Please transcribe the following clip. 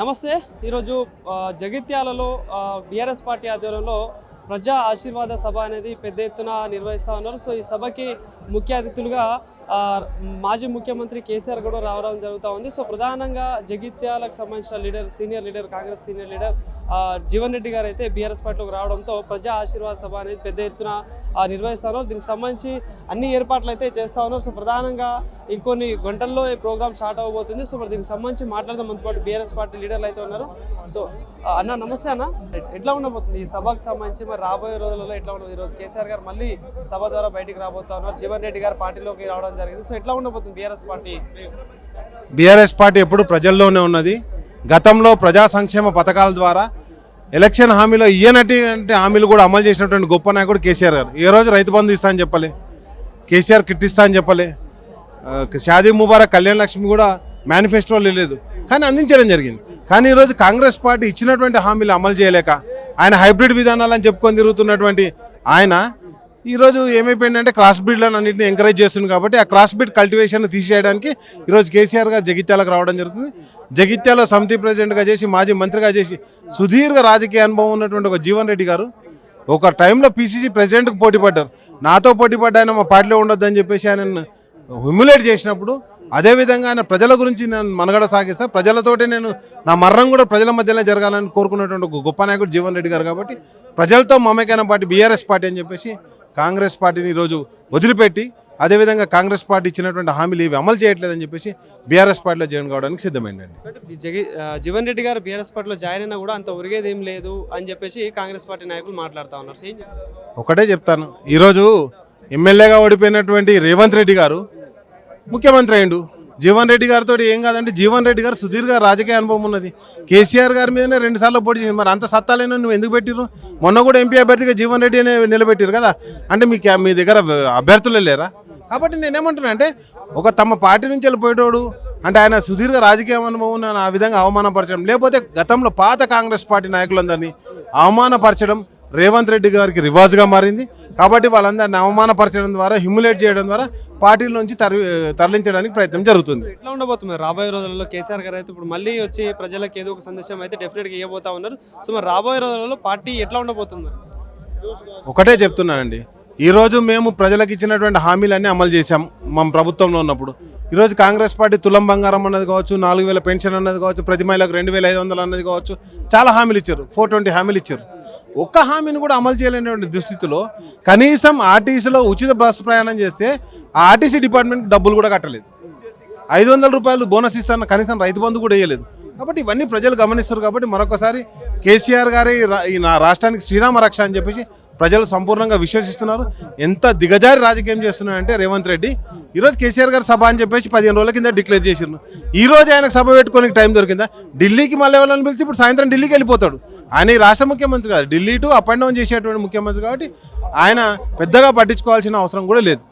నమస్తే ఈరోజు జగిత్యాలలో బీఆర్ఎస్ పార్టీ ఆధ్వర్యంలో ప్రజా ఆశీర్వాద సభ అనేది పెద్ద ఎత్తున నిర్వహిస్తూ ఉన్నారు. సో ఈ సభకి ముఖ్య అతిథులుగా మాజీ ముఖ్యమంత్రి కేసీఆర్ కూడా రావడం జరుగుతూ ఉంది. సో ప్రధానంగా జగిత్యాలకు సంబంధించిన senior leader Congress senior leader Jeevan Reddy గారు అయితే బీఆర్ఎస్ పార్టీలోకి రావడంతో ప్రజా ఆశీర్వాద సభ అనేది పెద్ద ఎత్తున నిర్వహిస్తున్నారు. దీనికి సంబంధించి అన్ని ఏర్పాట్లు అయితే చేస్తూ ఉన్నారు. సో ప్రధానంగా ఇంకొన్ని గంటల్లో ఈ ప్రోగ్రామ్ స్టార్ట్ అవ్వబోతుంది. సో మరి దీనికి సంబంధించి మాట్లాడదాం మనతో పాటు బీఆర్ఎస్ పార్టీ లీడర్లు అయితే ఉన్నారు. సో అన్న నమస్తే అన్న, ఎట్లా ఉండబోతుంది ఈ సభకు సంబంధించి? మరి రాబోయే రోజులలో ఎట్లా ఉండదు? ఈరోజు కేసీఆర్ గారు మళ్ళీ సభ ద్వారా బయటికి రాబోతా ఉన్నారు, జీవన్ రెడ్డి గారు పార్టీలోకి రావడం జరిగింది. సో ఎట్లా ఉండబోతుంది బీఆర్ఎస్ పార్టీ? బీఆర్ఎస్ పార్టీ ఎప్పుడు ప్రజల్లోనే ఉన్నది. గతంలో ప్రజా సంక్షేమ పథకాల ద్వారా ఎలక్షన్ హామీలో ఇయ్యనటి హామీలు కూడా అమలు చేసినటువంటి గొప్ప నాయకుడు కేసీఆర్ గారు. ఏ రోజు రైతు బంధు ఇస్తా అని చెప్పలే, కేసీఆర్ కిట్ ఇస్తా అని చెప్పలే, షాదీ ముబారక్ కళ్యాణ లక్ష్మి కూడా మేనిఫెస్టోలో లేదు, కానీ అందించడం జరిగింది. కానీ ఈరోజు కాంగ్రెస్ పార్టీ ఇచ్చినటువంటి హామీలు అమలు చేయలేక ఆయన హైబ్రిడ్ విధానాలని చెప్పుకొని తిరుగుతున్నటువంటి ఆయన ఈరోజు ఏమైపోయిందంటే క్రాస్ బ్రీడ్లను అన్నింటినీ ఎంకరేజ్ చేస్తుంది. కాబట్టి ఆ క్రాస్ బ్రీడ్ కల్టివేషన్ తీసేయడానికి ఈరోజు కేసీఆర్ గారు జగిత్యాలకు రావడం జరుగుతుంది. జగిత్యాల సమితి ప్రెసిడెంట్గా చేసి మాజీ మంత్రిగా చేసి సుదీర్ఘ రాజకీయ అనుభవం ఉన్నటువంటి ఒక జీవన్ రెడ్డి గారు ఒక టైంలో పీసీసీ ప్రెసిడెంట్కి పోటీ పడ్డారు. నాతో పోటీ పడ్డ ఆయన మా పార్టీలో ఉండొద్దని చెప్పేసి ఆయన హ్యూమిలేట్ చేసినప్పుడు, అదేవిధంగా ఆయన ప్రజల గురించి నేను మనుగడ సాగిస్తా, ప్రజలతోటి నేను నా మరణం కూడా ప్రజల మధ్యలో జరగాలని కోరుకున్నటువంటి ఒక గొప్ప నాయకుడు జీవన్ రెడ్డి గారు. కాబట్టి ప్రజలతో మమేకైన పార్టీ బీఆర్ఎస్ పార్టీ అని చెప్పేసి కాంగ్రెస్ పార్టీని ఈరోజు వదిలిపెట్టి, అదేవిధంగా కాంగ్రెస్ పార్టీ ఇచ్చినటువంటి హామీలు ఇవి అమలు చేయట్లేదని చెప్పేసి బీఆర్ఎస్ పార్టీలో జాయిన్ కావడానికి సిద్ధమైందండి. జీవన్ రెడ్డి గారు బీఆర్ఎస్ పార్టీలో జాయిన్ అయినా కూడా అంత ఒరిగేది ఏం లేదు అని చెప్పేసి కాంగ్రెస్ పార్టీ నాయకులు మాట్లాడుతూ ఉన్నారు. ఒకటే చెప్తాను, ఈరోజు ఎమ్మెల్యేగా ఓడిపోయినటువంటి రేవంత్ రెడ్డి గారు ముఖ్యమంత్రి అయిండు. జీవన్ రెడ్డి గారితో ఏం కాదంటే, జీవన్ రెడ్డి గారు సుదీర్ఘ రాజకీయ అనుభవం ఉన్నది. కేసీఆర్ గారి మీదనే 2 సార్లు పోటీ చేసింది. మరి అంత సత్తాలేనో నువ్వు ఎందుకు పెట్టిరు? మొన్న కూడా ఎంపీ అభ్యర్థిగా జీవన్ రెడ్డి అనే నిలబెట్టారు కదా. అంటే మీ దగ్గర అభ్యర్థులు లేరా? కాబట్టి నేనేమంటున్నా అంటే, ఒక తమ పార్టీ నుంచి వెళ్ళిపోయేటోడు అంటే ఆయన సుదీర్ఘ రాజకీయ అనుభవం ఆ విధంగా అవమానపరచడం, లేకపోతే గతంలో పాత కాంగ్రెస్ పార్టీ నాయకులందరినీ అవమానపరచడం రేవంత్ రెడ్డి గారికి రివాజ్గా మారింది. కాబట్టి వాళ్ళందరినీ అవమానపరచడం ద్వారా, హ్యూమిలేట్ చేయడం ద్వారా పార్టీల నుంచి తరలించడానికి ప్రయత్నం జరుగుతుంది. ఎట్లా ఉండబోతుంది రాబోయే రోజులలో? కేసీఆర్ గారు అయితే ఇప్పుడు మళ్ళీ వచ్చి ప్రజలకు ఏదో ఒక సందేశం అయితే డెఫినెట్గా ఇవ్వబోతా ఉన్నారు. సో మరి రాబోయే రోజులలో పార్టీ ఎట్లా ఉండబోతుంది? ఒకటే చెప్తున్నానండి, ఈరోజు మేము ప్రజలకు ఇచ్చినటువంటి హామీలన్నీ అమలు చేశాం మా ప్రభుత్వంలో ఉన్నప్పుడు. ఈరోజు కాంగ్రెస్ పార్టీ తులం బంగారం అన్నది కావచ్చు, 4000 పెన్షన్ అన్నది కావచ్చు, ప్రతి మహిళకు 2500 అన్నది కావచ్చు, చాలా హామీలు ఇచ్చారు, 420 హామీలు ఇచ్చారు. ఒక్క హామీని కూడా అమలు చేయలేనటువంటి దుస్థితిలో కనీసం ఆర్టీసీలో ఉచిత బస్సు ప్రయాణం చేస్తే ఆ ఆర్టీసీ డిపార్ట్మెంట్ డబ్బులు కూడా కట్టలేదు. 500 రూపాయలు బోనస్ ఇస్తాను, కనీసం రైతు బంధు కూడా వేయలేదు. కాబట్టి ఇవన్నీ ప్రజలు గమనిస్తారు. కాబట్టి మరొకసారి కేసీఆర్ గారి నా రాష్ట్రానికి శ్రీరామ రక్ష అని చెప్పేసి ప్రజలు సంపూర్ణంగా విశ్వసిస్తున్నారు. ఎంత దిగజారి రాజకీయం చేస్తున్నారంటే రేవంత్ రెడ్డి, ఈరోజు కేసీఆర్ గారి సభ అని చెప్పేసి 15 రోజుల కింద డిక్లేర్ చేసిరు. ఈ రోజు ఆయనకు సభ పెట్టుకోనికి టైం దొరికిందా? ఢిల్లీకి మళ్ళీ ఎవరైనా పిలిచి ఇప్పుడు సాయంత్రం ఢిల్లీకి వెళ్ళిపోతాడు. ఆయన ఈ రాష్ట్ర ముఖ్యమంత్రి కాదు, Delhi to up and down చేసేటువంటి ముఖ్యమంత్రి. కాబట్టి ఆయన పెద్దగా పట్టించుకోవాల్సిన అవసరం కూడా లేదు.